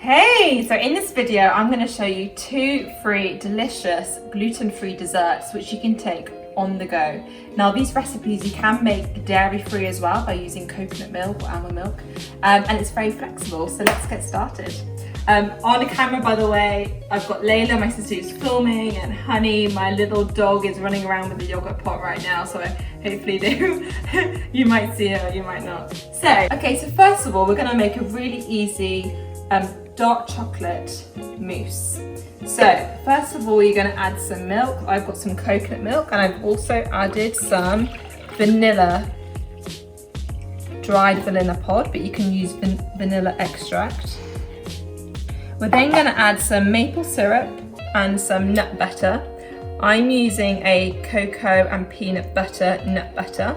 Hey, so in this video I'm going to show you 2 free delicious gluten-free desserts which you can take on the go. Now these recipes you can make dairy-free as well by using coconut milk or almond milk, and it's very flexible, so let's get started. On the camera, by the way, I've got Layla, my sister, who's filming, and Honey, my little dog, is running around with the yogurt pot right now, so hopefully you might see her or you might not. So, okay, so first of all, we're going to make a really easy dark chocolate mousse. So first of all, you're going to add some milk. I've got some coconut milk, and I've also added some vanilla, dried vanilla pod, but you can use vanilla extract. We're then going to add some maple syrup and some nut butter. I'm using a cocoa and peanut butter nut butter.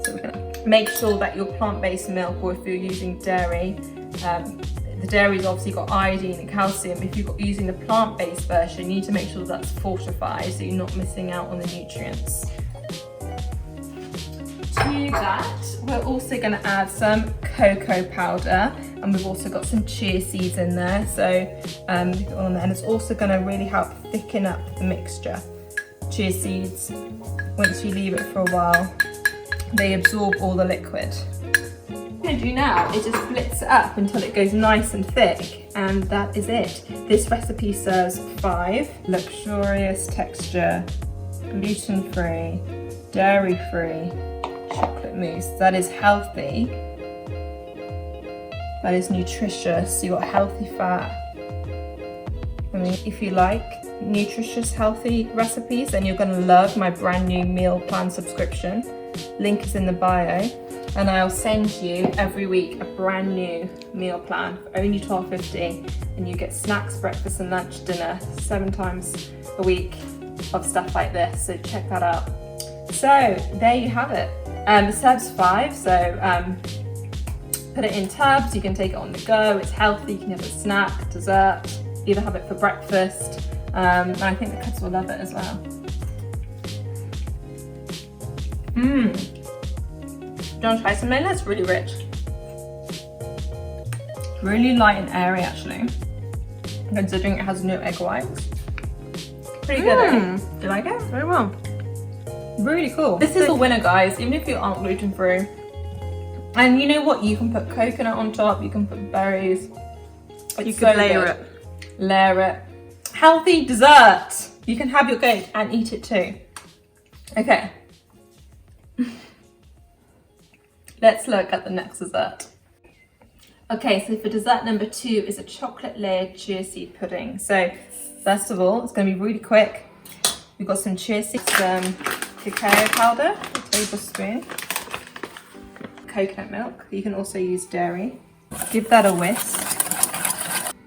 So we're going to make sure that your plant-based milk, or if you're using dairy, the dairy's obviously got iodine and calcium. If you're using the plant-based version, you need to make sure that's fortified so you're not missing out on the nutrients. To that, we're also going to add some cocoa powder, and we've also got some chia seeds in there. So and it's also going to really help thicken up the mixture. Chia seeds, once you leave it for a while, they absorb all the liquid. What I'm going to do now is just blitz it up until it goes nice and thick, and that is it. This recipe serves 5 luxurious texture, gluten-free, dairy-free chocolate mousse that is healthy, that is nutritious. You got healthy fat. I mean, if you like nutritious healthy recipes, then you're going to love my brand new meal plan subscription. Link is in the bio, and I'll send you every week a brand new meal plan for only $12.50, and you get snacks, breakfast and lunch, dinner 7 times a week of stuff like this, so check that out. So there you have it. It serves 5, so put it in tubs. You can take it on the go. It's healthy. You can have a snack, dessert, either have it for breakfast, and I think the kids will love it as well. Do you want to try some, Layla? It's really rich. Really light and airy, actually, considering it has no egg whites. Pretty good, eh? Do you like it? Very well. Really cool. This is a winner, guys, even if you aren't gluten-free. And you know what? You can put coconut on top, you can put berries. You can layer it. Layer it. Healthy dessert. You can have your cake and eat it too. Okay. Let's look at the next dessert. Okay, so for dessert number 2 is a chocolate layered chia seed pudding. So first of all, it's going to be really quick. We've got some chia seeds, some cacao powder, a tablespoon, coconut milk. You can also use dairy. Give that a whisk.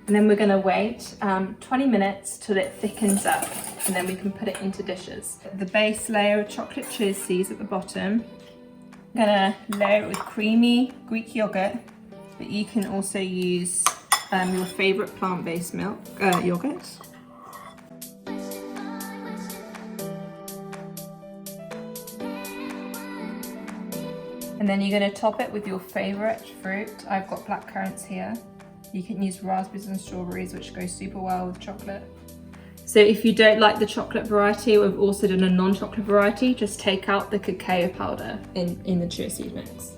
And then we're going to wait 20 minutes till it thickens up, and then we can put it into dishes. The base layer of chocolate chia seeds at the bottom. I'm going to layer it with creamy Greek yogurt, but you can also use your favourite plant-based milk, yogurt. And then you're going to top it with your favourite fruit. I've got blackcurrants here. You can use raspberries and strawberries, which go super well with chocolate. So if you don't like the chocolate variety, we've also done a non-chocolate variety. Just take out the cacao powder in the chia seed mix.